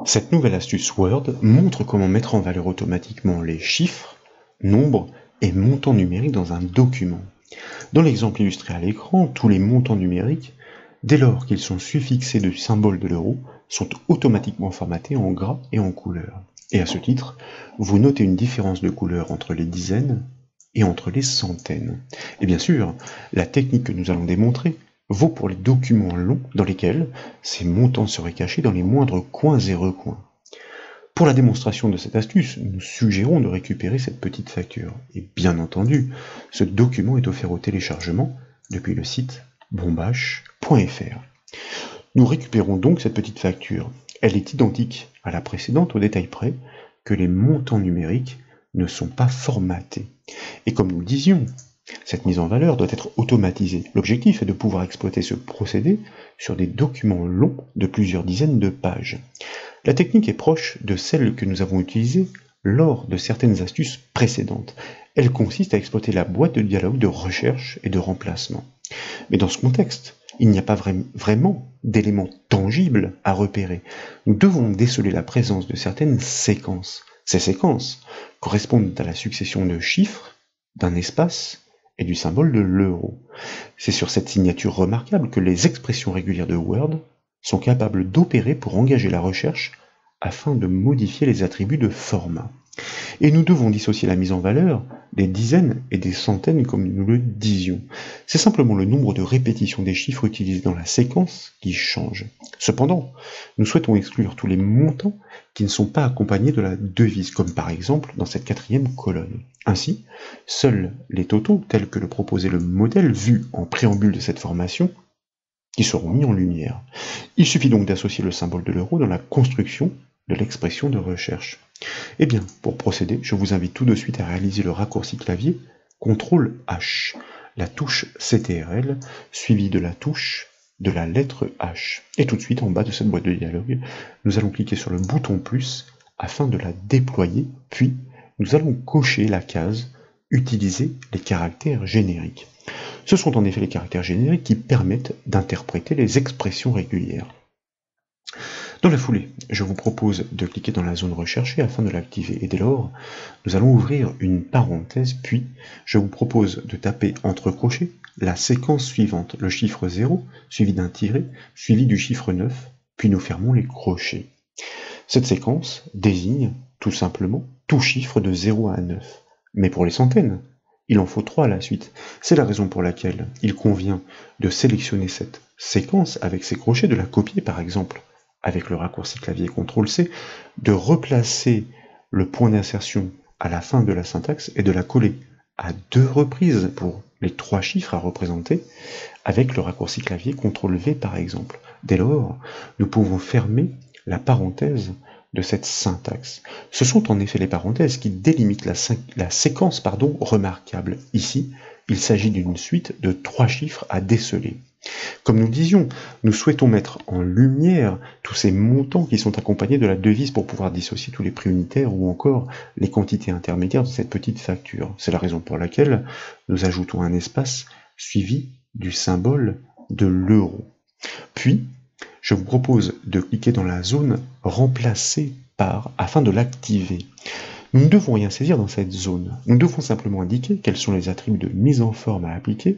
Cette nouvelle astuce Word montre comment mettre en valeur automatiquement les chiffres, nombres et montants numériques dans un document. Dans l'exemple illustré à l'écran, tous les montants numériques, dès lors qu'ils sont suffixés du symbole de l'euro, sont automatiquement formatés en gras et en couleur. Et à ce titre, vous notez une différence de couleur entre les dizaines et entre les centaines. Et bien sûr, la technique que nous allons démontrer vaut pour les documents longs dans lesquels ces montants seraient cachés dans les moindres coins et recoins. Pour la démonstration de cette astuce, nous suggérons de récupérer cette petite facture. Et bien entendu, ce document est offert au téléchargement depuis le site bombache.fr. Nous récupérons donc cette petite facture. Elle est identique à la précédente au détail près que les montants numériques ne sont pas formatés. Et comme nous le disions, cette mise en valeur doit être automatisée. L'objectif est de pouvoir exploiter ce procédé sur des documents longs de plusieurs dizaines de pages. La technique est proche de celle que nous avons utilisée lors de certaines astuces précédentes. Elle consiste à exploiter la boîte de dialogue de recherche et de remplacement. Mais dans ce contexte, il n'y a pas vraiment d'éléments tangibles à repérer. Nous devons déceler la présence de certaines séquences. Ces séquences correspondent à la succession de chiffres, d'un espace et du symbole de l'euro. C'est sur cette signature remarquable que les expressions régulières de Word sont capables d'opérer pour engager la recherche afin de modifier les attributs de format. Et nous devons dissocier la mise en valeur des dizaines et des centaines comme nous le disions. C'est simplement le nombre de répétitions des chiffres utilisés dans la séquence qui change. Cependant, nous souhaitons exclure tous les montants qui ne sont pas accompagnés de la devise, comme par exemple dans cette quatrième colonne. Ainsi, seuls les totaux, tels que le proposait le modèle vu en préambule de cette formation, qui seront mis en lumière. Il suffit donc d'associer le symbole de l'euro dans la construction de l'expression de recherche. Eh bien, pour procéder, je vous invite tout de suite à réaliser le raccourci clavier CTRL-H, la touche CTRL, suivie de la touche de la lettre H. Et tout de suite, en bas de cette boîte de dialogue, nous allons cliquer sur le bouton plus afin de la déployer, puis nous allons cocher la case « Utiliser les caractères génériques ». Ce sont en effet les caractères génériques qui permettent d'interpréter les expressions régulières. Dans la foulée, je vous propose de cliquer dans la zone recherchée afin de l'activer. Et dès lors, nous allons ouvrir une parenthèse, puis je vous propose de taper entre crochets la séquence suivante, le chiffre 0, suivi d'un tiret, suivi du chiffre 9, puis nous fermons les crochets. Cette séquence désigne tout simplement tout chiffre de 0 à 9. Mais pour les centaines, il en faut 3 à la suite. C'est la raison pour laquelle il convient de sélectionner cette séquence avec ses crochets, de la copier par exemple avec le raccourci clavier CTRL-C, de replacer le point d'insertion à la fin de la syntaxe et de la coller à 2 reprises pour les 3 chiffres à représenter avec le raccourci clavier CTRL-V par exemple. Dès lors, nous pouvons fermer la parenthèse de cette syntaxe. Ce sont en effet les parenthèses qui délimitent la séquence remarquable. Ici, il s'agit d'une suite de 3 chiffres à déceler. Comme nous le disions, nous souhaitons mettre en lumière tous ces montants qui sont accompagnés de la devise pour pouvoir dissocier tous les prix unitaires ou encore les quantités intermédiaires de cette petite facture. C'est la raison pour laquelle nous ajoutons un espace suivi du symbole de l'euro. Puis, je vous propose de cliquer dans la zone « Remplacer par » afin de l'activer. Nous ne devons rien saisir dans cette zone. Nous devons simplement indiquer quels sont les attributs de mise en forme à appliquer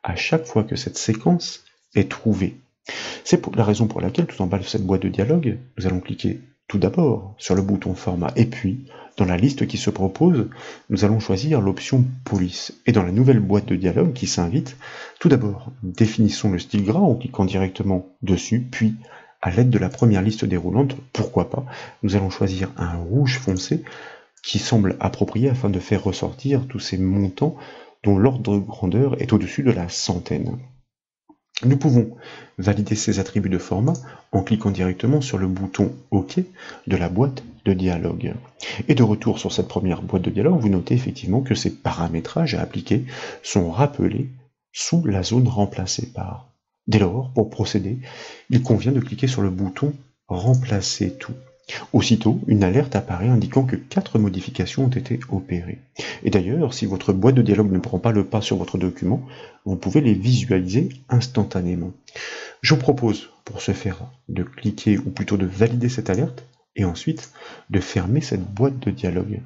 à chaque fois que cette séquence est trouvée. C'est la raison pour laquelle, tout en bas de cette boîte de dialogue, nous allons cliquer tout d'abord sur le bouton Format et puis, dans la liste qui se propose, nous allons choisir l'option Police. Et dans la nouvelle boîte de dialogue qui s'invite, tout d'abord, définissons le style gras en cliquant directement dessus, puis, à l'aide de la première liste déroulante, pourquoi pas, nous allons choisir un rouge foncé qui semble approprié afin de faire ressortir tous ces montants dont l'ordre de grandeur est au-dessus de la centaine. Nous pouvons valider ces attributs de format en cliquant directement sur le bouton OK de la boîte de dialogue. Et de retour sur cette première boîte de dialogue, vous notez effectivement que ces paramétrages à appliquer sont rappelés sous la zone remplacée par. Dès lors, pour procéder, il convient de cliquer sur le bouton Remplacer tout. Aussitôt, une alerte apparaît indiquant que 4 modifications ont été opérées. Et d'ailleurs, si votre boîte de dialogue ne prend pas le pas sur votre document, vous pouvez les visualiser instantanément. Je vous propose, pour ce faire, de cliquer, ou plutôt de valider cette alerte, et ensuite de fermer cette boîte de dialogue.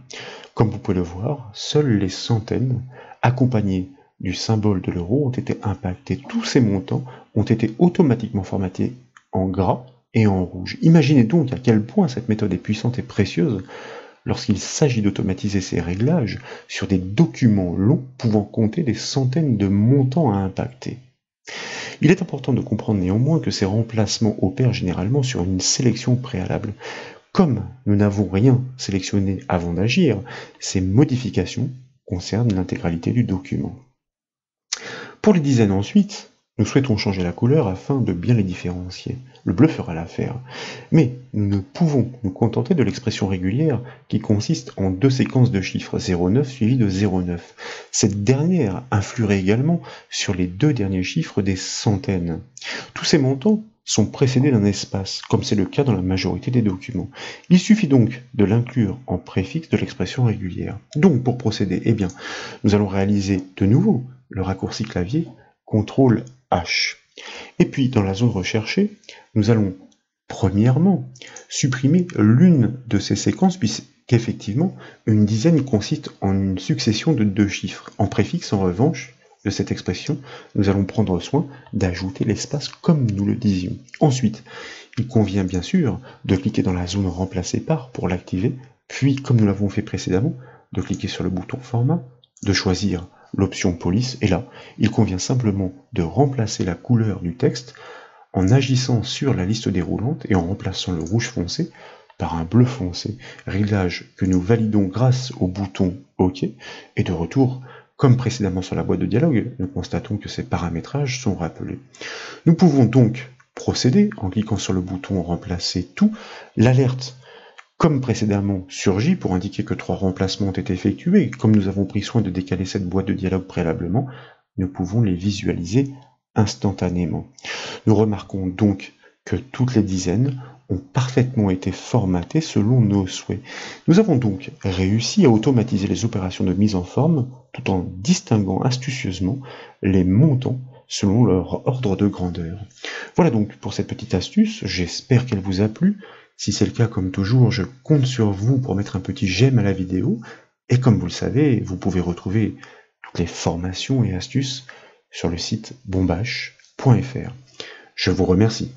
Comme vous pouvez le voir, seules les centaines, accompagnées du symbole de l'euro, ont été impactées. Tous ces montants ont été automatiquement formatés en gras et en rouge. Imaginez donc à quel point cette méthode est puissante et précieuse lorsqu'il s'agit d'automatiser ces réglages sur des documents longs pouvant compter des centaines de montants à impacter. Il est important de comprendre néanmoins que ces remplacements opèrent généralement sur une sélection préalable. Comme nous n'avons rien sélectionné avant d'agir, ces modifications concernent l'intégralité du document. Pour les dizaines ensuite, nous souhaitons changer la couleur afin de bien les différencier. Le bleu fera l'affaire. Mais nous ne pouvons nous contenter de l'expression régulière qui consiste en deux séquences de chiffres 0,9 suivies de 0,9. Cette dernière influerait également sur les deux derniers chiffres des centaines. Tous ces montants sont précédés d'un espace, comme c'est le cas dans la majorité des documents. Il suffit donc de l'inclure en préfixe de l'expression régulière. Donc pour procéder, nous allons réaliser de nouveau le raccourci clavier CTRL H. Et puis dans la zone recherchée, nous allons premièrement supprimer l'une de ces séquences puisqu'effectivement une dizaine consiste en une succession de deux chiffres. En préfixe en revanche de cette expression, nous allons prendre soin d'ajouter l'espace comme nous le disions. Ensuite, il convient bien sûr de cliquer dans la zone remplacée par pour l'activer, puis comme nous l'avons fait précédemment, de cliquer sur le bouton format, de choisir l'option police, et là, il convient simplement de remplacer la couleur du texte en agissant sur la liste déroulante et en remplaçant le rouge foncé par un bleu foncé, réglage que nous validons grâce au bouton OK, et de retour, comme précédemment sur la boîte de dialogue, nous constatons que ces paramétrages sont rappelés. Nous pouvons donc procéder en cliquant sur le bouton remplacer tout, l'alerte comme précédemment surgit pour indiquer que 3 remplacements ont été effectués. Comme nous avons pris soin de décaler cette boîte de dialogue préalablement, nous pouvons les visualiser instantanément. Nous remarquons donc que toutes les dizaines ont parfaitement été formatées selon nos souhaits. Nous avons donc réussi à automatiser les opérations de mise en forme tout en distinguant astucieusement les montants selon leur ordre de grandeur. Voilà donc pour cette petite astuce, j'espère qu'elle vous a plu. Si c'est le cas, comme toujours, je compte sur vous pour mettre un petit j'aime à la vidéo. Et comme vous le savez, vous pouvez retrouver toutes les formations et astuces sur le site bombache.fr. Je vous remercie.